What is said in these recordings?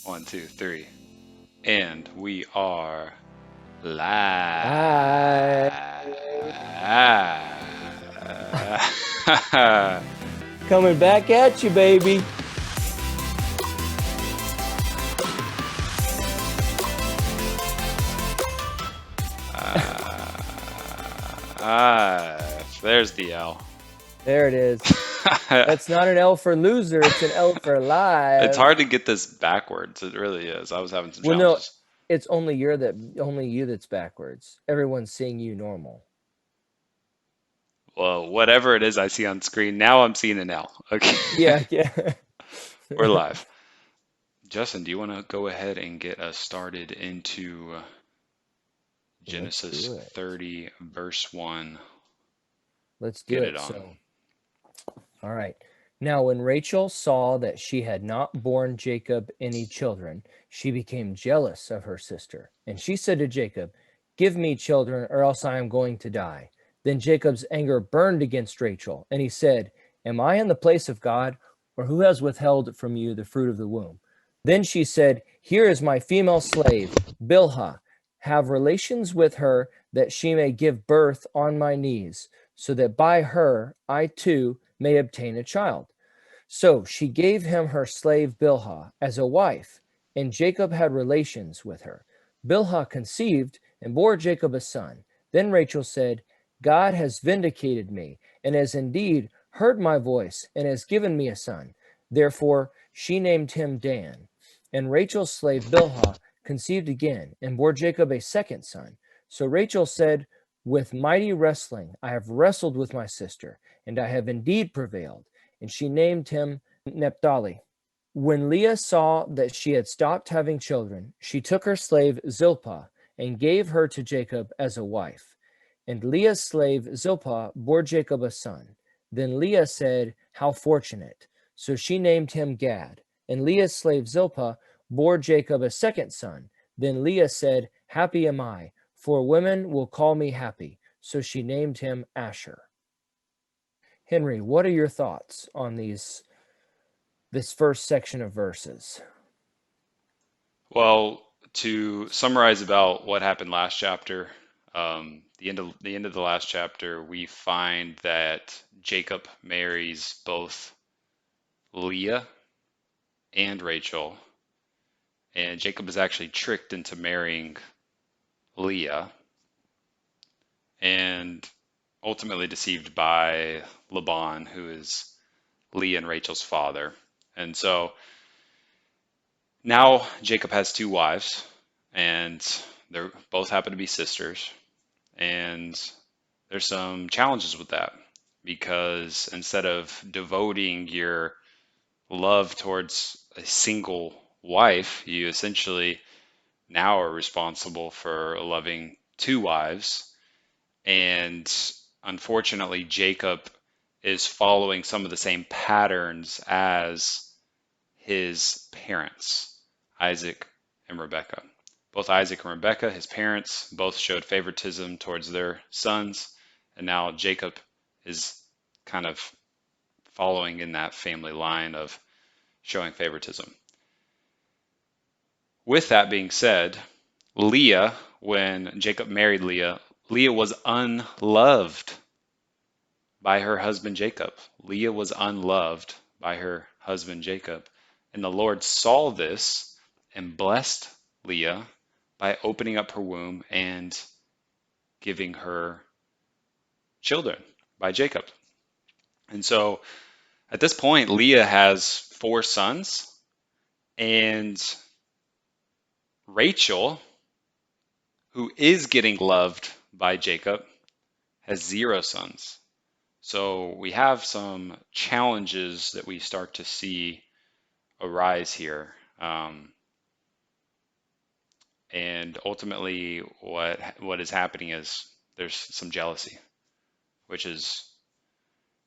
One, two, three. And we are live. Hi. Coming back at you, baby. There's the L. There it is. That's not an L for loser, it's an L for It's live. hard to get this backwards. It really is. I was having some Well, no, challenges. it's only you that's backwards. Everyone's seeing you normal. Well, whatever it is I see on screen, now I'm seeing an L. Okay. Yeah, yeah. We're live. Justin, do you want to go ahead and get us started into Let's Genesis do it. 30, verse 1? Let's do Get it it. on. All right. Now, when Rachel saw that she had not borne Jacob any children, she became jealous of her sister. And she said to Jacob, "Give me children, or else I am going to die." Then Jacob's anger burned against Rachel, and he said, "Am I in the place of God, or who has withheld from you the fruit of the womb?" Then she said, "Here is my female slave, Bilhah. Have relations with her, that she may give birth on my knees, so that by her I too may obtain a child." So she gave him her slave Bilhah as a wife, and Jacob had relations with her. Bilhah conceived and bore Jacob a son. Then Rachel said, "God has vindicated me, and has indeed heard my voice, and has given me a son." Therefore she named him Dan. And Rachel's slave Bilhah conceived again, and bore Jacob a second son. So Rachel said, "With mighty wrestling I have wrestled with my sister, and I have indeed prevailed." And she named him Naphtali. When Leah saw that she had stopped having children, she took her slave Zilpah and gave her to Jacob as a wife. And Leah's slave Zilpah bore Jacob a son. Then Leah said, "How fortunate!" So she named him Gad. And Leah's slave Zilpah bore Jacob a second son. Then Leah said, "Happy am I, for women will call me happy." So she named him Asher. Henry, what are your thoughts on this first section of verses? Well, to summarize about what happened last chapter, the end of the last chapter, we find that Jacob marries both Leah and Rachel, and Jacob is actually tricked into marrying Leah, and ultimately deceived by Laban, who is Leah and Rachel's father. And so now Jacob has two wives, and they both happen to be sisters. And there's some challenges with that because instead of devoting your love towards a single wife, you essentially now are responsible for loving two wives. And unfortunately, Jacob is following some of the same patterns as his parents, Isaac and Rebekah. Both Isaac and Rebekah, his parents, both showed favoritism towards their sons, and now Jacob is kind of following in that family line of showing favoritism. With that being said, Leah, when Jacob married Leah, Leah was unloved by her husband Jacob. Leah was unloved by her husband Jacob. And the Lord saw this and blessed Leah by opening up her womb and giving her children by Jacob. And so at this point, Leah has four sons, and Rachel, who is getting loved by Jacob, has zero sons. So we have some challenges that we start to see arise here. And ultimately, what is happening is there's some jealousy, which is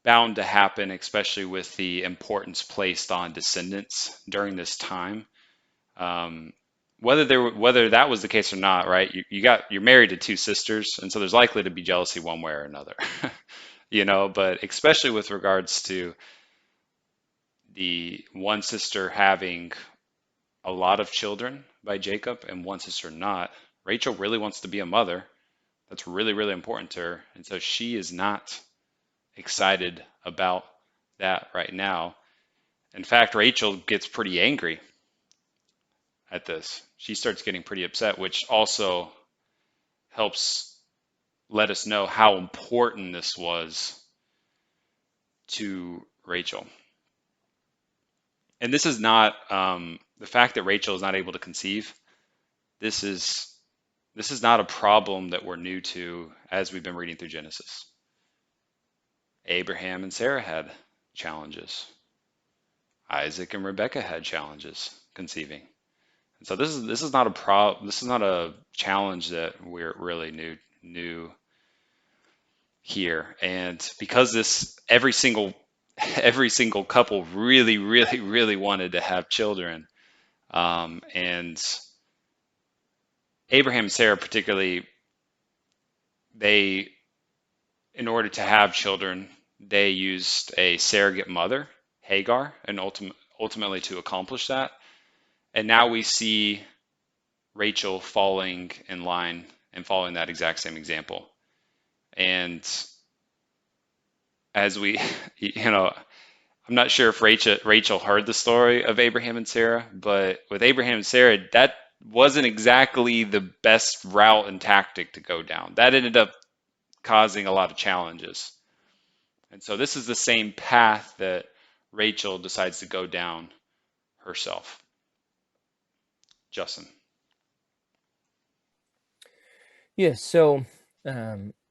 bound to happen, especially with the importance placed on descendants during this time. Um, whether that was the case or not, right? You're married to two sisters, and so there's likely to be jealousy one way or another, But especially with regards to the one sister having a lot of children by Jacob and one sister not. Rachel really wants to be a mother. That's really, really important to her. And so she is not excited about that right now. In fact, Rachel gets pretty angry at this. She starts getting pretty upset, which also helps let us know how important this was to Rachel. And this is not the fact that Rachel is not able to conceive. This is not a problem that we're new to as we've been reading through Genesis. Abraham and Sarah had challenges. Isaac and Rebekah had challenges conceiving. And so this is not a this is not a challenge that we're really new here. And because this every single couple really, really, really wanted to have children, and Abraham and Sarah particularly, they in order to have children, they used a surrogate mother, Hagar, and ultimately to accomplish that. And now we see Rachel falling in line and following that exact same example. And as we, I'm not sure if Rachel heard the story of Abraham and Sarah, but with Abraham and Sarah, that wasn't exactly the best route and tactic to go down. That ended up causing a lot of challenges. And so this is the same path that Rachel decides to go down herself. Justin. Yes, so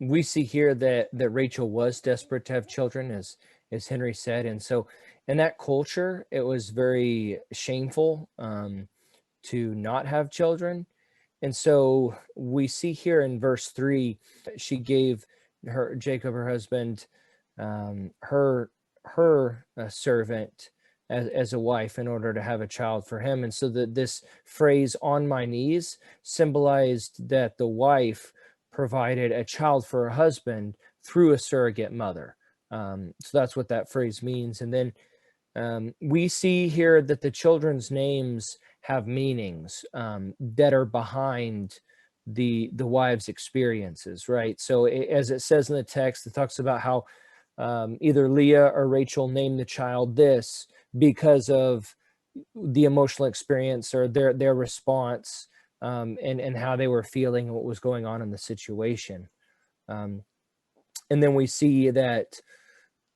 we see here that Rachel was desperate to have children, as Henry said, and so in that culture, it was very shameful to not have children, and so we see here in verse 3, she gave Jacob, her husband, her servant as a wife in order to have a child for him. And so that this phrase "on my knees" symbolized that the wife provided a child for her husband through a surrogate mother. So that's what that phrase means. And then we see here that the children's names have meanings that are behind the wives' experiences, right? So as it says in the text, it talks about how either Leah or Rachel named the child this because of the emotional experience or their response, and how they were feeling and what was going on in the situation. And then we see that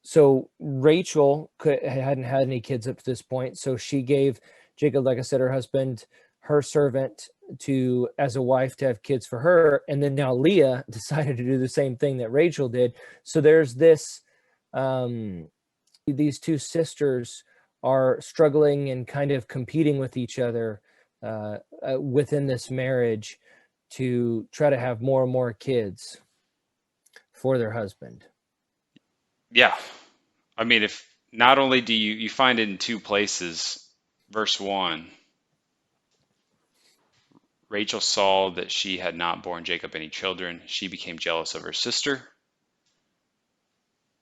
so Rachel hadn't had any kids up to this point, so she gave Jacob, like I said, her husband, her servant, to as a wife to have kids for her, and then now Leah decided to do the same thing that Rachel did. So there's this these two sisters are struggling and kind of competing with each other within this marriage to try to have more and more kids for their husband. Yeah. I mean, if not only do you find it in two places, verse 1, Rachel saw that she had not borne Jacob any children. She became jealous of her sister.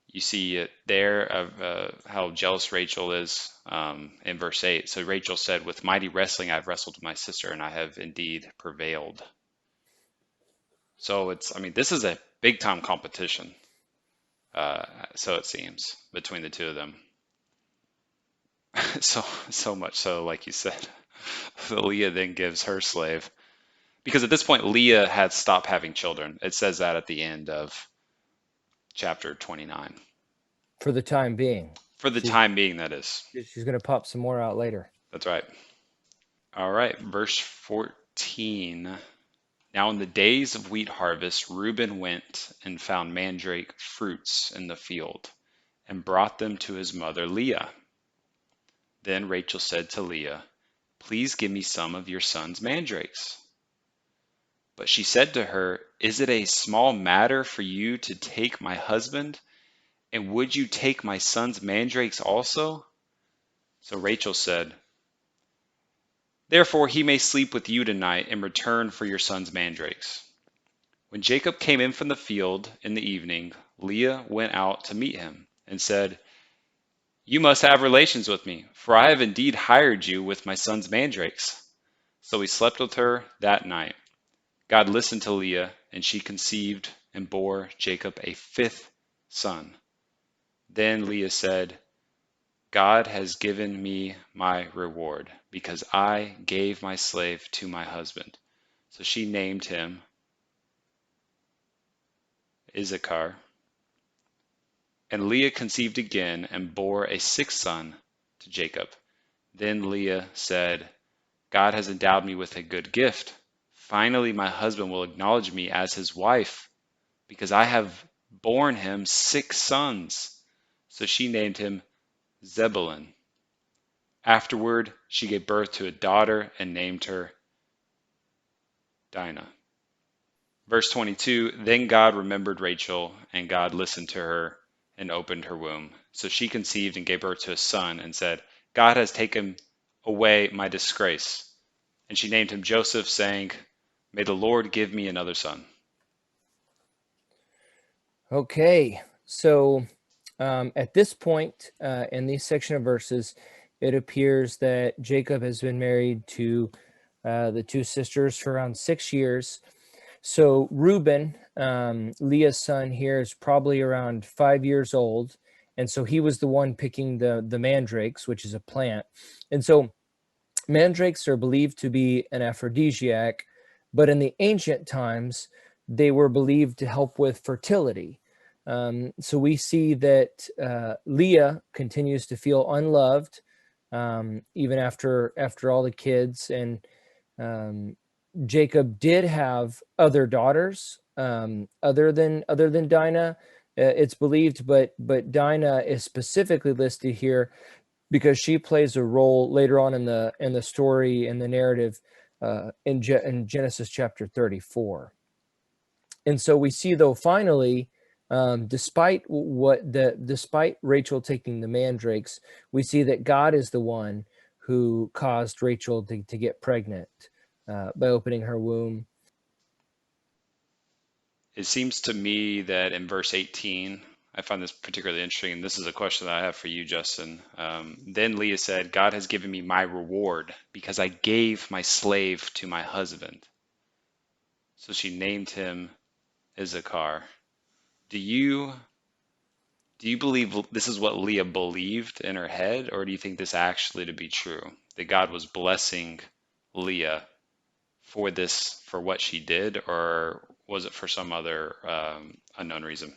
You see it there of how jealous Rachel is in verse 8. So Rachel said, "With mighty wrestling I have wrestled with my sister, and I have indeed prevailed." So I mean, this is a big time competition. So it seems between the two of them. So much so, like you said, Leah then gives her slave because at this point Leah had stopped having children. It says that at the end of chapter 29. For the time being. For the time being, that is. She's going to pop some more out later. That's right. All right, verse 14. Now in the days of wheat harvest, Reuben went and found mandrake fruits in the field and brought them to his mother Leah. Then Rachel said to Leah, "Please give me some of your son's mandrakes." But she said to her, "Is it a small matter for you to take my husband? And would you take my son's mandrakes also?" So Rachel said, "Therefore he may sleep with you tonight in return for your son's mandrakes." When Jacob came in from the field in the evening, Leah went out to meet him and said, You must have relations with me, for I have indeed hired you with my son's mandrakes. So he slept with her that night. God listened to Leah, and she conceived and bore Jacob a fifth son. Then Leah said, God has given me my reward, because I gave my slave to my husband. So she named him Issachar. And Leah conceived again and bore a sixth son to Jacob. Then Leah said, God has endowed me with a good gift. Finally, my husband will acknowledge me as his wife, because I have borne him six sons. So she named him Zebulun. Afterward, she gave birth to a daughter and named her Dinah. Verse 22, then God remembered Rachel, and God listened to her and opened her womb. So she conceived and gave birth to a son and said, God has taken away my disgrace. And she named him Joseph, saying, may the Lord give me another son. Okay, so at this point in this section of verses, it appears that Jacob has been married to the two sisters for around 6 years. So Reuben, Leah's son here, is probably around 5 years old. And so he was the one picking the mandrakes, which is a plant. And so mandrakes are believed to be an aphrodisiac, but in the ancient times, they were believed to help with fertility. So we see that Leah continues to feel unloved even after all the kids, and Jacob did have other daughters other than Dinah. It's believed, but Dinah is specifically listed here because she plays a role later on in the story, in the narrative, in Genesis chapter 34. And so we see, though, finally, despite Rachel taking the mandrakes, we see that God is the one who caused Rachel to get pregnant by opening her womb. It seems to me that in verse 18, I find this particularly interesting, and this is a question that I have for you, Justin. Then Leah said, God has given me my reward because I gave my slave to my husband. So she named him Issachar. Do you do you believe this is what Leah believed in her head, or do you think this actually to be true? That God was blessing Leah for this, for what she did, or was it for some other unknown reason?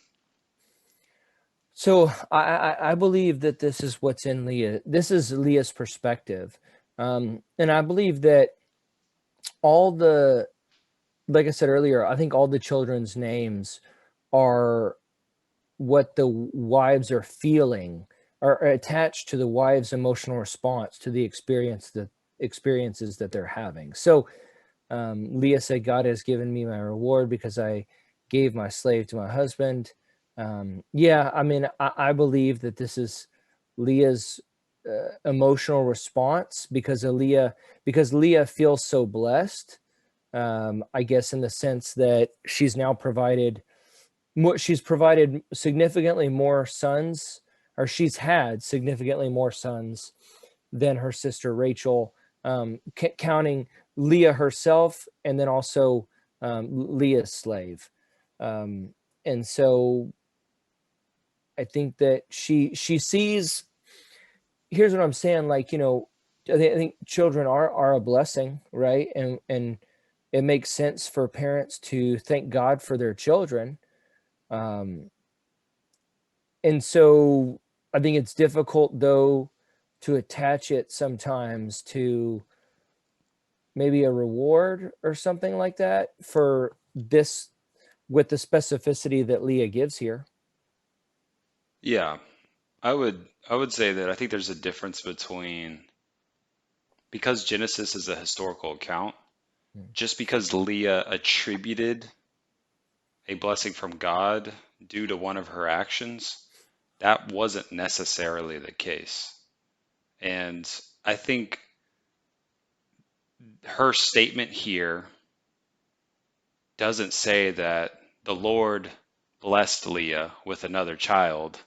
So I believe that this is what's in Leah. This is Leah's perspective, and I believe that all the, like I said earlier, I think all the children's names are what the wives are feeling, are attached to the wife's emotional response to the experiences that they're having. So Leah said, God has given me my reward because I gave my slave to my husband. Yeah, I mean, I believe that this is Leah's emotional response because Leah feels so blessed. I guess in the sense that she's provided significantly more sons, or she's had significantly more sons than her sister Rachel, counting Leah herself and then also Leah's slave. Um, and so I think that she sees. Here's what I'm saying. Like, I think children are a blessing, right? And it makes sense for parents to thank God for their children. Um, and so I think it's difficult, though, to attach it sometimes to maybe a reward or something like that for this, with the specificity that Leah gives here. Yeah, I would say that I think there's a difference between, because Genesis is a historical account, Mm. just because Leah attributed a blessing from God due to one of her actions, that wasn't necessarily the case. And I think her statement here doesn't say that the Lord blessed Leah with another child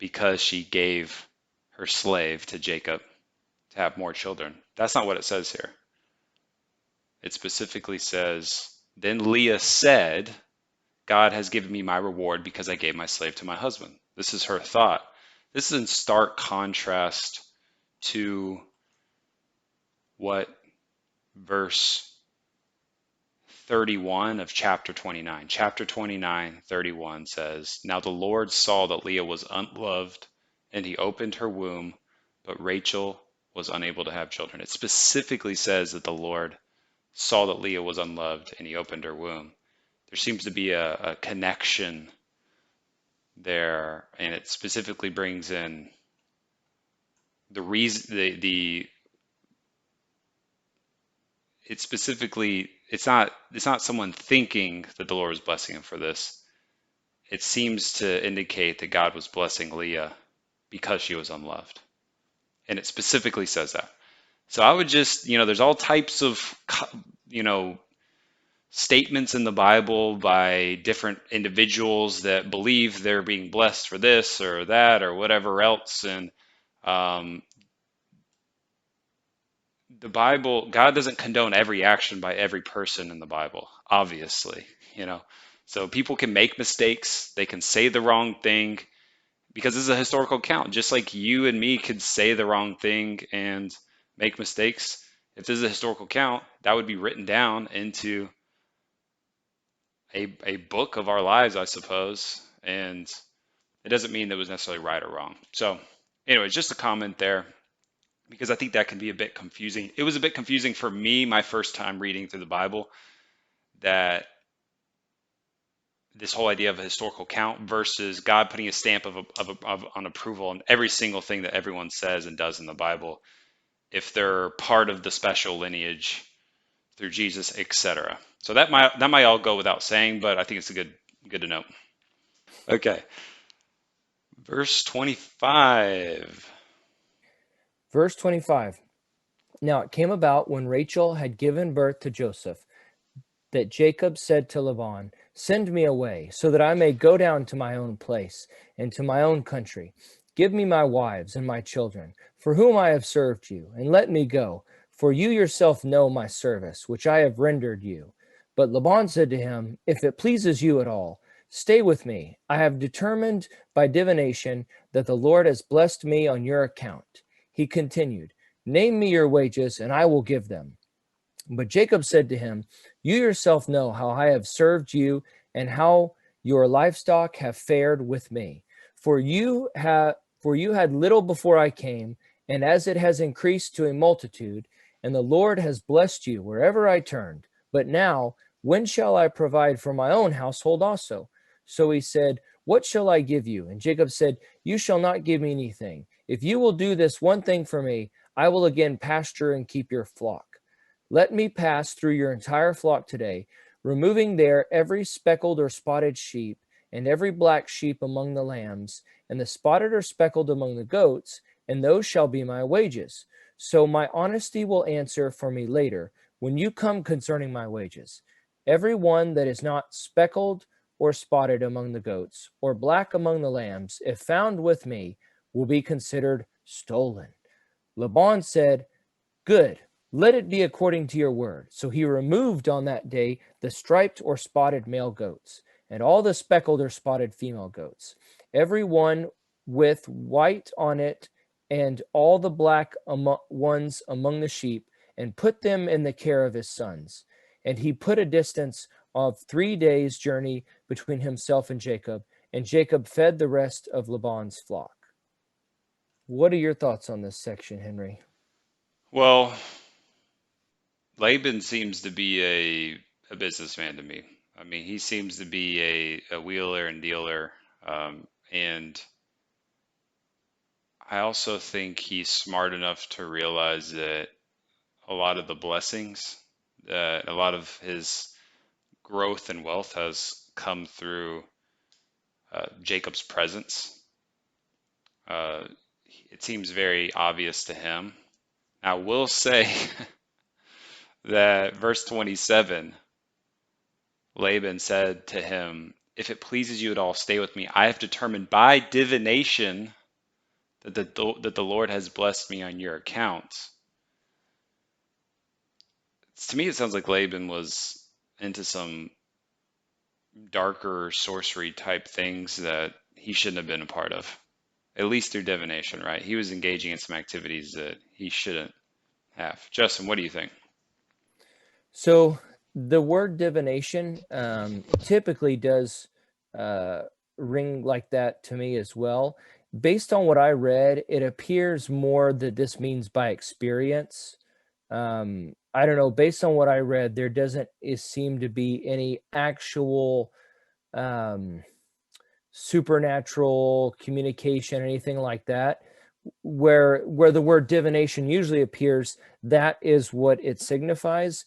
because she gave her slave to Jacob to have more children. That's not what it says here. It specifically says, then Leah said, God has given me my reward because I gave my slave to my husband. This is her thought. This is in stark contrast to what verse 31 of chapter 29. Chapter 29, 31 says, now the Lord saw that Leah was unloved, and he opened her womb, but Rachel was unable to have children. It specifically says that the Lord saw that Leah was unloved, and he opened her womb. There seems to be a connection there, and it specifically brings in the reason it's specifically it's not someone thinking that the Lord was blessing him for this. It seems to indicate that God was blessing Leah because she was unloved, and it specifically says that. So I would just, there's all types of, you know, statements in the Bible by different individuals that believe they're being blessed for this or that or whatever else, and um, the Bible, God doesn't condone every action by every person in the Bible, obviously, you know. So people can make mistakes, they can say the wrong thing because this is a historical account. Just like you and me could say the wrong thing and make mistakes. If this is a historical account, that would be written down into a book of our lives, I suppose. And it doesn't mean that it was necessarily right or wrong. So, anyways, just a comment there, because I think that can be a bit confusing. It was a bit confusing for me my first time reading through the Bible, that this whole idea of a historical count versus God putting a stamp on approval on every single thing that everyone says and does in the Bible, if they're part of the special lineage through Jesus, etc. So that might all go without saying, but I think it's a good to know. Okay, verse 25. Verse 25. Now it came about when Rachel had given birth to Joseph that Jacob said to Laban, send me away, so that I may go down to my own place and to my own country. Give me my wives and my children, for whom I have served you, and let me go, for you yourself know my service, which I have rendered you. But Laban said to him, if it pleases you at all, stay with me. I have determined by divination that the Lord has blessed me on your account. He continued, name me your wages, and I will give them. But Jacob said to him, you yourself know how I have served you and how your livestock have fared with me. For you had little before I came, and as it has increased to a multitude, and the Lord has blessed you wherever I turned. But now, when shall I provide for my own household also? So he said, what shall I give you? And Jacob said, you shall not give me anything. If you will do this one thing for me, I will again pasture and keep your flock. Let me pass through your entire flock today, removing there every speckled or spotted sheep, and every black sheep among the lambs, and the spotted or speckled among the goats, and those shall be my wages. So my honesty will answer for me later, when you come concerning my wages. Every one that is not speckled or spotted among the goats, or black among the lambs, if found with me, will be considered stolen. Laban said, good, let it be according to your word. So he removed on that day the striped or spotted male goats, and all the speckled or spotted female goats, every one with white on it, and all the black ones among the sheep, and put them in the care of his sons. And he put a distance of 3 days' journey between himself and Jacob fed the rest of Laban's flock. What are your thoughts on this section, Henry? Well, Laban seems to be a businessman to me. I mean, he seems to be a wheeler and dealer. And I also think he's smart enough to realize that a lot of the blessings, that a lot of his growth and wealth has come through Jacob's presence. Uh, it seems very obvious to him. Now, we'll say that verse 27, Laban said to him, if it pleases you at all, stay with me. I have determined by divination that the Lord has blessed me on your account. To me, it sounds like Laban was into some darker sorcery type things that he shouldn't have been a part of, at least through divination, right? He was engaging in some activities that he shouldn't have. Justin, what do you think? So the word divination typically does uh, ring like that to me as well. Based on what I read, it appears more that this means by experience. I don't know. Based on what I read, there doesn't seem to be any actual um, supernatural communication, anything like that. Where the word divination usually appears, that is what it signifies.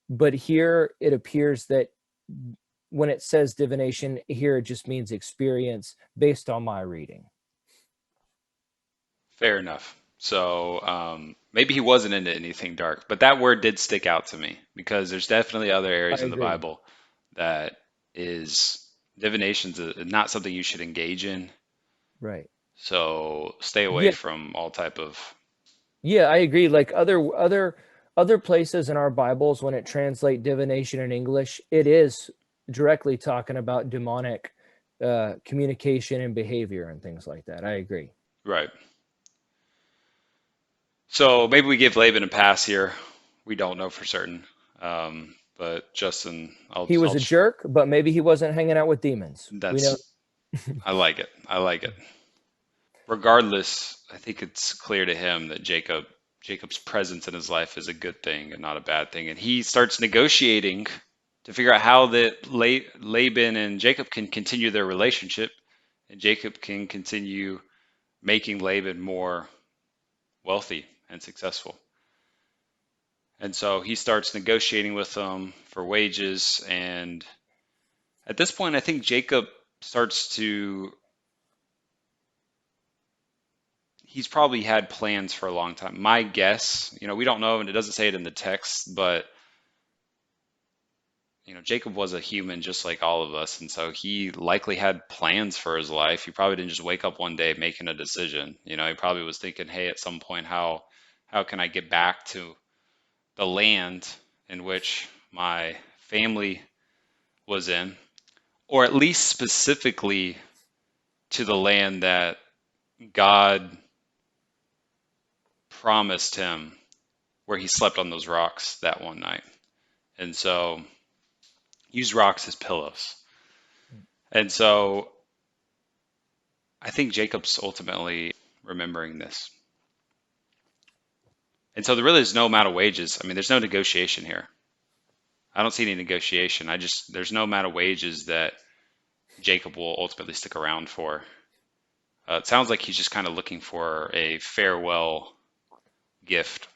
But here it appears that when it says divination, here it just means experience based on my reading. Fair enough. So maybe he wasn't into anything dark, but that word did stick out to me because there's definitely other I areas in the agree. Bible that is divination's not something you should engage in. Right. So stay away Yeah. from all type of. Yeah, I agree. Like other places in our Bibles, when it translate divination in English, it is directly talking about demonic communication and behavior and things like that. I agree. Right. So maybe we give Laban a pass here. We don't know for certain. But Justin, He was a jerk, but maybe he wasn't hanging out with demons. We know. that's, I like it. I like it. Regardless, I think it's clear to him that Jacob's presence in his life is a good thing and not a bad thing. And he starts negotiating to figure out how that Laban and Jacob can continue their relationship, and Jacob can continue making Laban more wealthy and successful. And so he starts negotiating with them for wages. And at this point, I think Jacob starts to, he's probably had plans for a long time. My guess, we don't know, and it doesn't say it in the text, but, Jacob was a human just like all of us. And so he likely had plans for his life. He probably didn't just wake up one day making a decision. He probably was thinking, hey, at some point, how can I get back to the land in which my family was in, or at least specifically to the land that God promised him where he slept on those rocks that one night. And so use rocks as pillows. And so I think Jacob's ultimately remembering this. And so there really is no amount of wages. I mean, there's no negotiation here. I don't see any negotiation. There's no amount of wages that Jacob will ultimately stick around for. It sounds like he's just kind of looking for a farewell gift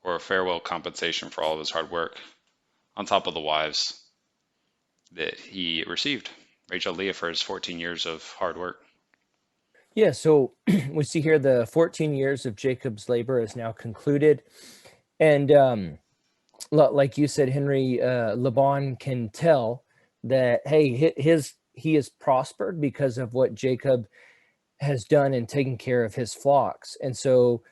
or a farewell compensation for all of his hard work, on top of the wives that he received. Rachel and Leah for his 14 years of hard work. Yeah, so we see here the 14 years of Jacob's labor is now concluded. And like you said, Henry, Laban can tell that, hey, he has prospered because of what Jacob has done in taking care of his flocks. And so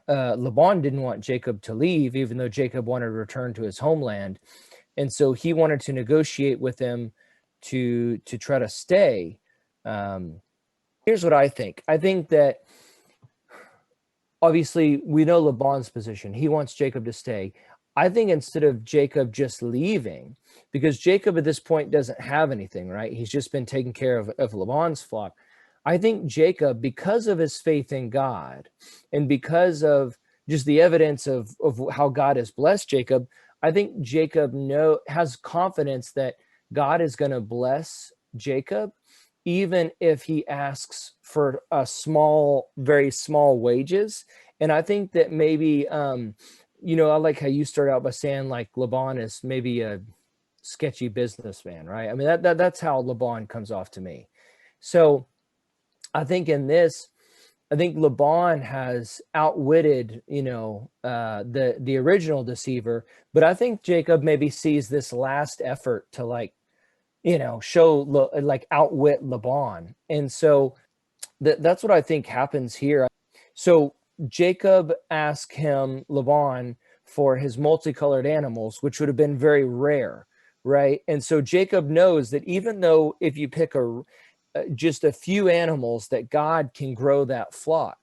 Laban didn't want Jacob to leave, even though Jacob wanted to return to his homeland. And so he wanted to negotiate with him to try to stay. Here's what I think. I think that obviously we know Laban's position. He wants Jacob to stay. I think instead of Jacob just leaving, because Jacob at this point doesn't have anything, right? He's just been taking care of Laban's flock. I think Jacob, because of his faith in God and because of just the evidence of how God has blessed Jacob, I think Jacob has confidence that God is going to bless Jacob, even if he asks for a small, very small wages. And I think that maybe, I like how you start out by saying like Laban is maybe a sketchy businessman, right? I mean, that's how Laban comes off to me. So I think I think Laban has outwitted, the original deceiver, but I think Jacob maybe sees this last effort to like like outwit Laban. And so that's what I think happens here. So Jacob asked him, Laban, for his multicolored animals, which would have been very rare, right? And so Jacob knows that even though if you pick just a few animals, that God can grow that flock.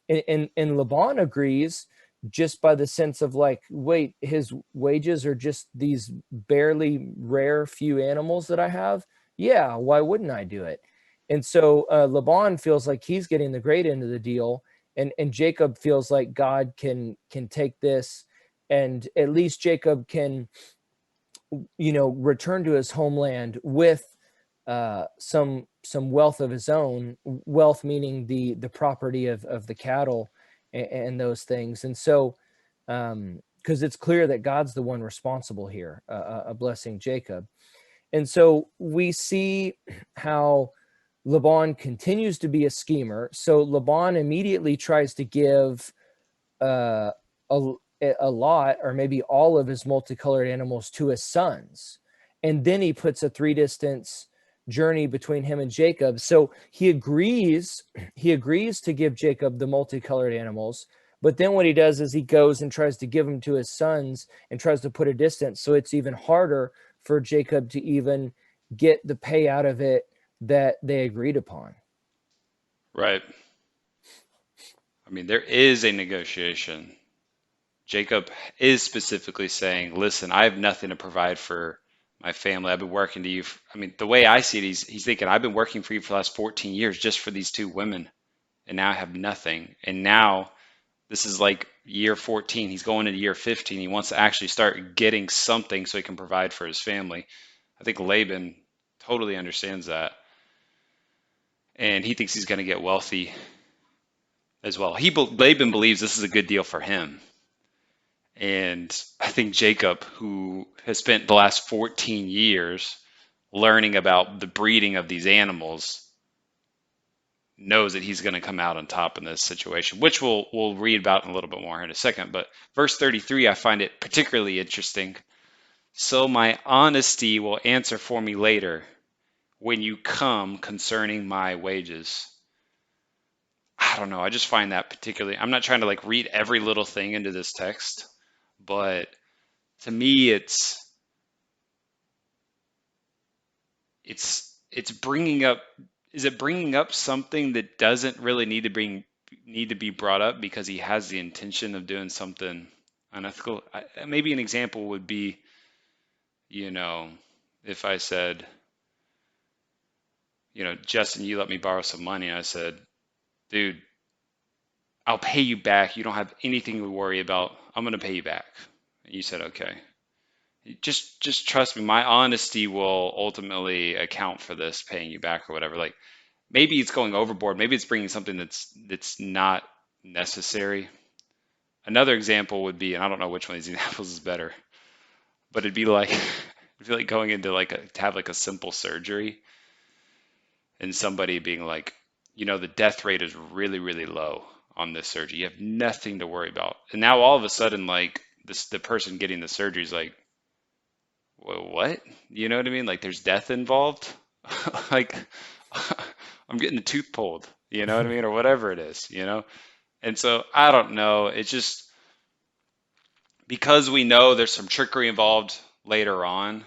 And Laban agrees, just by the sense of like, wait, his wages are just these barely rare few animals that I have. Yeah, why wouldn't I do it? And so Laban feels like he's getting the great end of the deal, and Jacob feels like God can take this, and at least Jacob can return to his homeland with some wealth of his own, wealth meaning the property of the cattle and those things. And so because it's clear that God's the one responsible here, blessing Jacob. And so we see how Laban continues to be a schemer. So Laban immediately tries to give uh, a, a lot, or maybe all of his multicolored animals, to his sons. And then he puts a 3 distance journey between him and Jacob. So he agrees to give Jacob the multicolored animals. But then what he does is he goes and tries to give them to his sons and tries to put a distance. So it's even harder for Jacob to even get the pay out of it that they agreed upon. Right. I mean, there is a negotiation. Jacob is specifically saying, listen, I have nothing to provide for my family. I've been working to you. I mean, the way I see it, he's thinking, I've been working for you for the last 14 years just for these two women, and now I have nothing. And now this is like year 14. He's going into year 15. He wants to actually start getting something so he can provide for his family. I think Laban totally understands that. And he thinks he's going to get wealthy as well. Laban believes this is a good deal for him. And I think Jacob, who has spent the last 14 years learning about the breeding of these animals, knows that he's going to come out on top in this situation, which we'll read about in a little bit more in a second. But verse 33, I find it particularly interesting. So my honesty will answer for me later when you come concerning my wages. I don't know. I just find that particularly, I'm not trying to like read every little thing into this text, but to me, it's bringing up, is it bringing up something that doesn't really need to be brought up because he has the intention of doing something unethical? Maybe an example would be, you know, if I said, Justin, you let me borrow some money. And I said, dude, I'll pay you back. You don't have anything to worry about. I'm going to pay you back. And you said, okay. Just trust me. My honesty will ultimately account for this paying you back or whatever. Like maybe it's going overboard. Maybe it's bringing something that's not necessary. Another example would be, and I don't know which one of these examples is better, but it'd be like going into to have like a simple surgery and somebody being like, the death rate is really, really low on this surgery. You have nothing to worry about. And now all of a sudden, like the person getting the surgery is like, well, what? You know what I mean? Like there's death involved. Like I'm getting a tooth pulled, you know what I mean? Or whatever it is. And so I don't know. It's just because we know there's some trickery involved later on.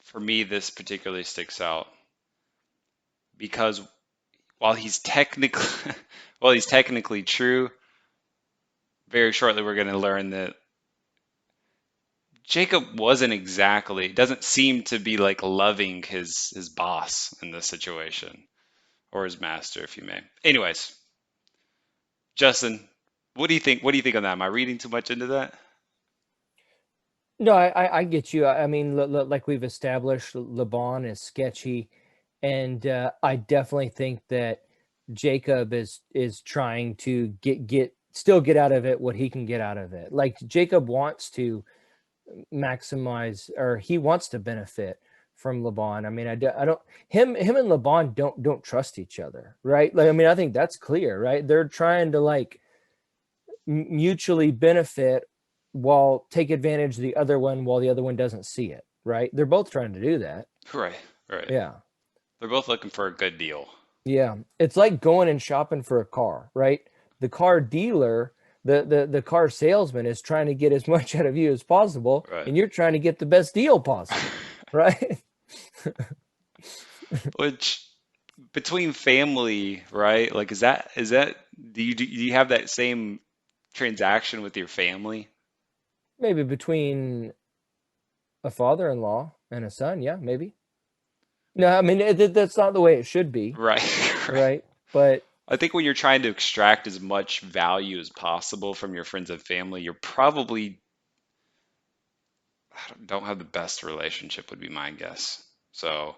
For me, this particularly sticks out because while he's technically while he's technically true, very shortly we're going to learn that Jacob doesn't seem to be like loving his boss in this situation, or his master, if you may. Anyways, Justin, what do you think? What do you think on that? Am I reading too much into that? No, I get you. I mean, like we've established, Laban is sketchy, and I definitely think that Jacob is trying to get out of it what he can get out of it. Like Jacob wants to maximize, or he wants to benefit from Laban. I mean, I don't him and Laban don't trust each other, right? Like, I mean, I think that's clear, right? They're trying to like mutually benefit while take advantage of the other one while the other one doesn't see it. right? They're both trying to do that. Right, right. Yeah. They're both looking for a good deal. Yeah. It's like going and shopping for a car, right? The car dealer, the car salesman is trying to get as much out of you as possible, Right. and you're trying to get the best deal possible, right? Which between family, right? Like, is that do you have that same transaction with your family? Maybe between a father-in-law and a son, yeah, maybe. No, I mean that's not the way it should be, Right, right. right? But I think when you're trying to extract as much value as possible from your friends and family, you're probably don't have the best relationship, would be my guess. So,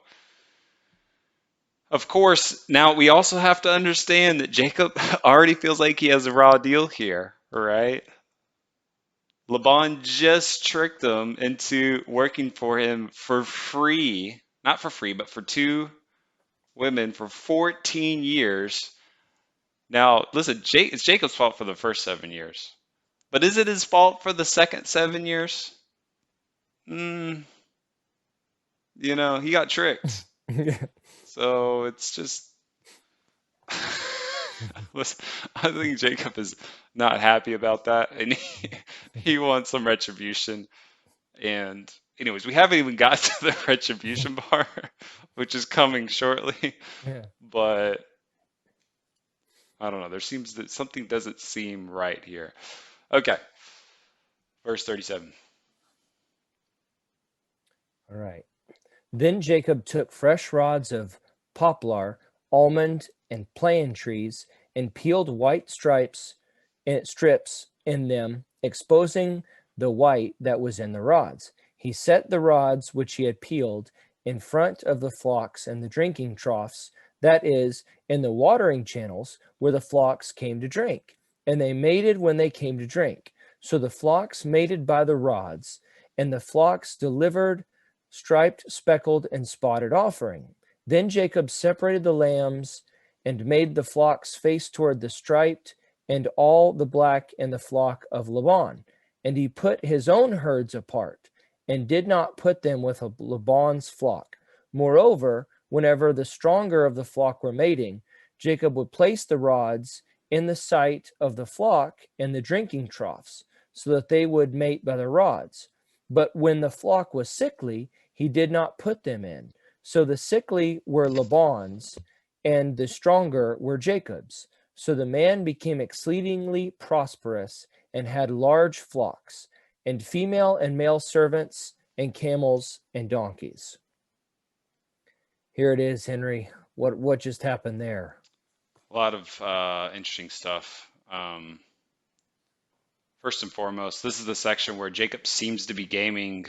of course, now we also have to understand that Jacob already feels like he has a raw deal here, right? Laban just tricked him into working for him for free, not for free, but for two women for 14 years. Now, listen, it's Jacob's fault for the first 7 years, but is it his fault for the second 7 years? Mm, he got tricked. So it's just, listen, I think Jacob is not happy about that, and he wants some retribution. And anyways, we haven't even got to the retribution part, which is coming shortly. yeah. But I don't know. There seems that something doesn't seem right here. Okay, verse 37. All right. Then Jacob took fresh rods of poplar, almond, and plane trees, and peeled white strips in them, exposing the white that was in the rods. He set the rods which he had peeled in front of the flocks and the drinking troughs, that is, in the watering channels where the flocks came to drink. And they mated when they came to drink. So the flocks mated by the rods, and the flocks delivered striped, speckled, and spotted offering. Then Jacob separated the lambs and made the flocks face toward the striped, and all the black in the flock of Laban. And he put his own herds apart, and did not put them with Laban's flock. Moreover, whenever the stronger of the flock were mating, Jacob would place the rods in the sight of the flock in the drinking troughs, so that they would mate by the rods. But when the flock was sickly, he did not put them in. So the sickly were Laban's, and the stronger were Jacob's. So the man became exceedingly prosperous and had large flocks, and female and male servants, and camels and donkeys. Here it is, Henry. What just happened there? A lot of interesting stuff. First and foremost, this is the section where Jacob seems to be gaming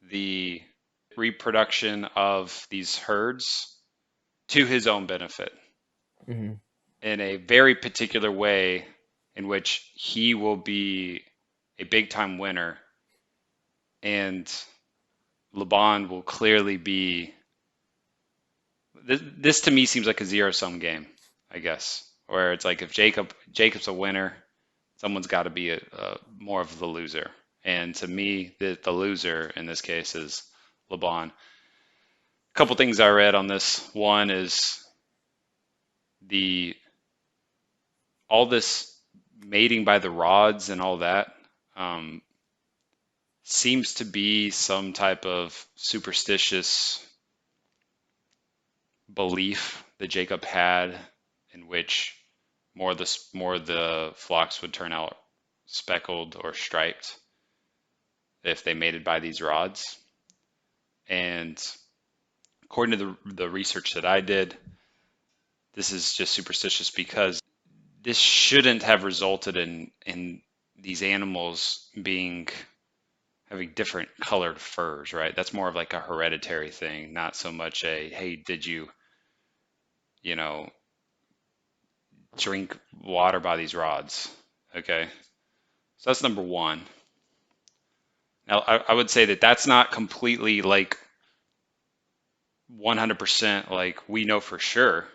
the reproduction of these herds to his own benefit Mhm. in a very particular way in which he will be a big time winner and Laban will clearly be this to me seems like a zero sum game, I guess, where it's like if Jacob's a winner, someone's got to be a more of the loser. And to me, the loser in this case is Laban. A couple things I read on this. One is the all this mating by the rods and all that um, seems to be some type of superstitious belief that Jacob had, in which more of the flocks would turn out speckled or striped if they mated by these rods. And according to the research that I did, this is just superstitious because this shouldn't have resulted in these animals being having different colored furs, right? That's more of like a hereditary thing, not so much a hey, did you know drink water by these rods? Okay, so that's number one. Now I would say that that's not completely like 100% like we know for sure.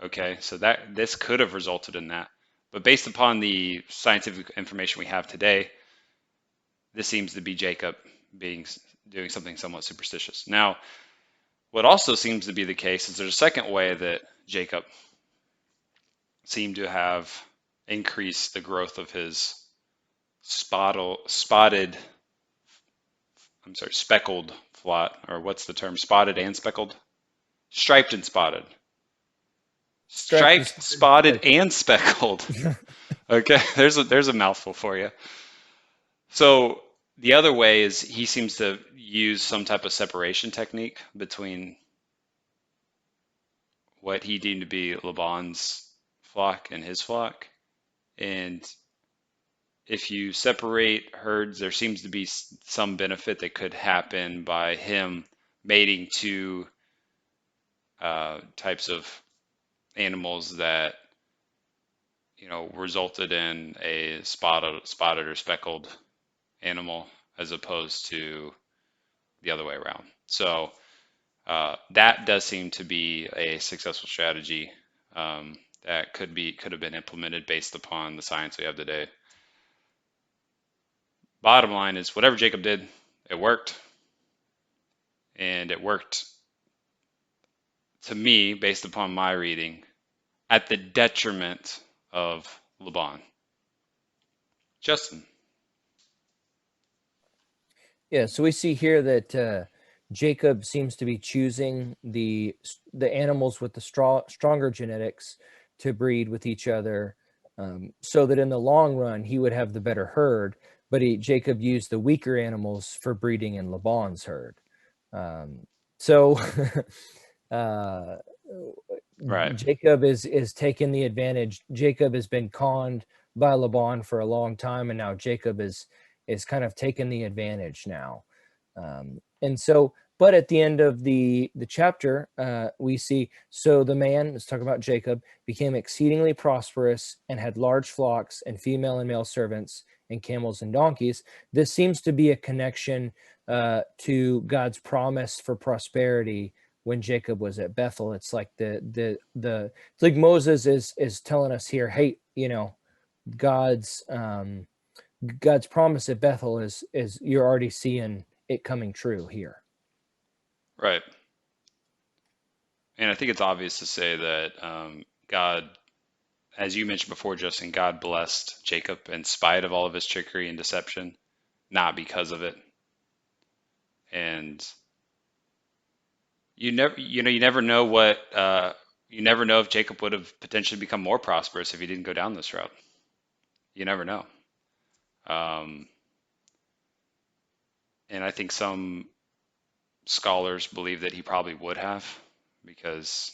Okay, so that this could have resulted in that, but based upon the scientific information we have today, this seems to be Jacob being doing something somewhat superstitious. Now, what also seems to be the case is there's a second way that Jacob seemed to have increased the growth of his spotted, speckled flock, or what's the term? Spotted and speckled? Striped and spotted. Striped and Striped, spotted. spotted, and speckled. Okay, there's a mouthful for you. So the other way is he seems to use some type of separation technique between what he deemed to be Laban's flock and his flock. And if you separate herds, there seems to be some benefit that could happen by him mating two types of animals that resulted in a spotted or speckled animal as opposed to the other way around. So that does seem to be a successful strategy that could have been implemented based upon the science we have today. Bottom line is whatever Jacob did, it worked, and it worked to me based upon my reading at the detriment of Laban. Justin. Yeah, so we see here that Jacob seems to be choosing the animals with the stronger genetics to breed with each other, so that in the long run he would have the better herd. But Jacob used the weaker animals for breeding in Laban's herd. So uh, Right. Jacob is taking the advantage. Jacob has been conned by Laban for a long time, and now Jacob is kind of taking the advantage now. And so, but at the end of the chapter, we see, so the man, let's talk about Jacob, became exceedingly prosperous and had large flocks and female and male servants and camels and donkeys. This seems to be a connection to God's promise for prosperity when Jacob was at Bethel. It's like it's like Moses is telling us here, hey, God's God's promise at Bethel is you're already seeing it coming true here. Right. And I think it's obvious to say that God, as you mentioned before, Justin, God blessed Jacob in spite of all of his trickery and deception, not because of it. And you never know you never know if Jacob would have potentially become more prosperous if he didn't go down this route. You never know. Um, and I think some scholars believe that he probably would have, because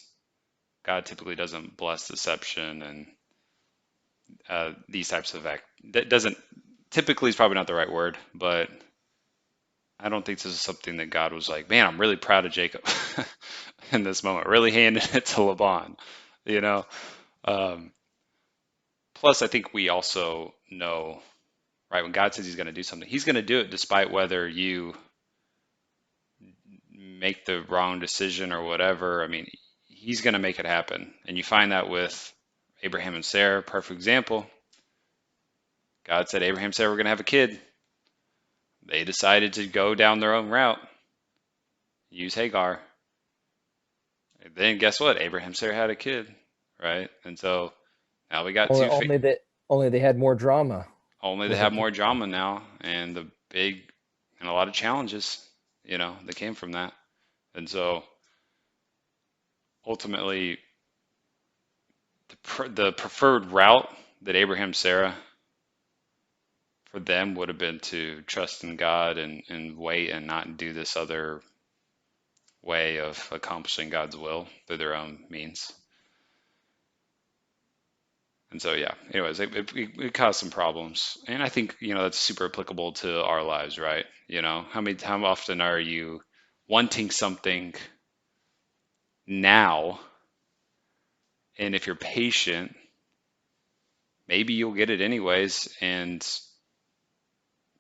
God typically doesn't bless deception and these types of that doesn't typically is probably not the right word, but I don't think this is something that God was like, man, I'm really proud of Jacob in this moment, really handing it to Laban, you know. Um, Plus, I think we also know, right, when God says He's going to do something, He's going to do it despite whether you make the wrong decision or whatever. I mean, He's going to make it happen, and you find that with Abraham and Sarah, perfect example. God said Abraham and Sarah were going to have a kid. They decided to go down their own route, use Hagar. And then guess what? Abraham and Sarah had a kid, right? And so now we got Only, only that only they had more drama only they with a have kid. more drama now, and the big and a lot of challenges, that came from that. And so ultimately, the preferred route that Abraham and Sarah for them would have been to trust in God and wait and not do this other way of accomplishing God's will through their own means. And so, yeah, anyways, it caused some problems. And I think, that's super applicable to our lives, right? How often are you wanting something now? And if you're patient, maybe you'll get it anyways, and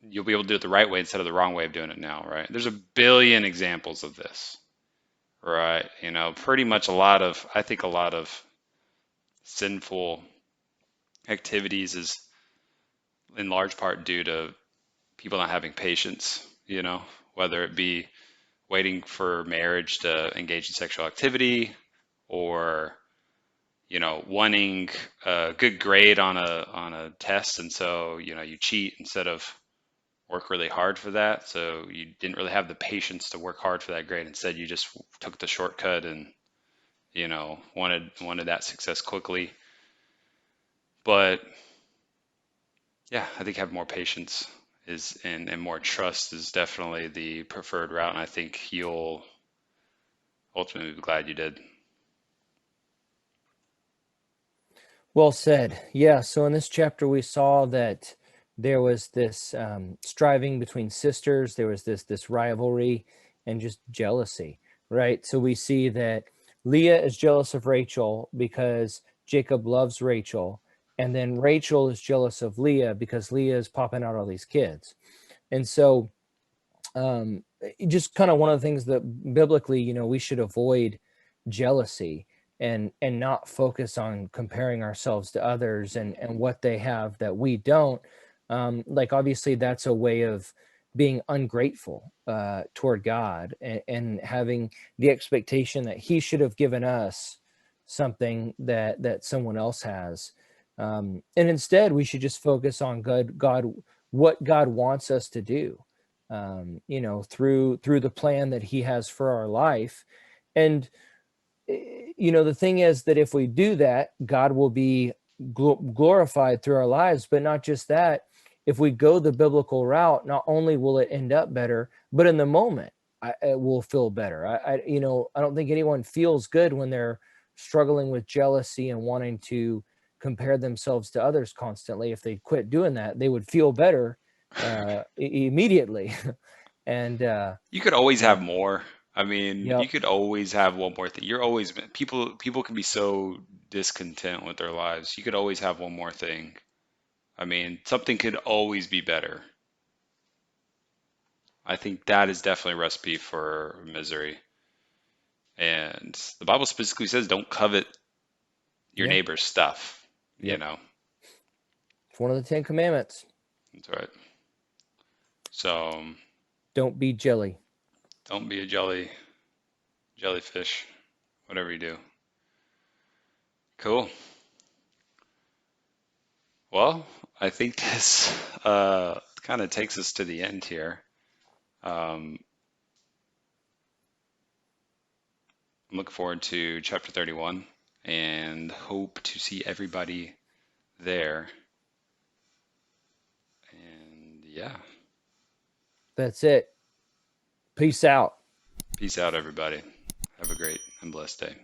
you'll be able to do it the right way instead of the wrong way of doing it now, right? There's a billion examples of this, right? Pretty much I think a lot of sinful activities is in large part due to people not having patience whether it be waiting for marriage to engage in sexual activity or, wanting a good grade on a test, and so, you cheat instead of work really hard for that. So you didn't really have the patience to work hard for that grade. Instead, you just took the shortcut and, wanted that success quickly. But yeah, I think have more patience is and more trust is definitely the preferred route, and I think you'll ultimately be glad you did. Well said. Yeah. So in this chapter, we saw that there was this striving between sisters. There was this rivalry and just jealousy, right? So we see that Leah is jealous of Rachel because Jacob loves Rachel, and then Rachel is jealous of Leah because Leah is popping out all these kids. And so just kind of one of the things that biblically, we should avoid jealousy and not focus on comparing ourselves to others and what they have that we don't. Like obviously that's a way of being ungrateful toward God and having the expectation that he should have given us something that someone else has. And instead we should just focus on God, what God wants us to do, through the plan that he has for our life. And the thing is that if we do that, God will be glorified through our lives. But not just that, if we go the biblical route, not only will it end up better, but in the moment it will feel better. I don't think anyone feels good when they're struggling with jealousy and wanting to compare themselves to others constantly. If they quit doing that, they would feel better immediately. And You could always have yeah, more. I mean, yep, you could always have one more thing. You're always people can be so discontent with their lives. You could always have one more thing. I mean, something could always be better. I think that is definitely a recipe for misery. And the Bible specifically says don't covet your yeah, neighbor's stuff, you yep. know. It's one of the 10 Commandments. That's right. So Don't be jelly. don't be a jellyfish, whatever you do. Cool. Well, I think this kind of takes us to the end here. Um, I'm looking forward to chapter 31 and hope to see everybody there. And yeah, That's it. Peace out. peace out, everybody. Have a great and blessed day.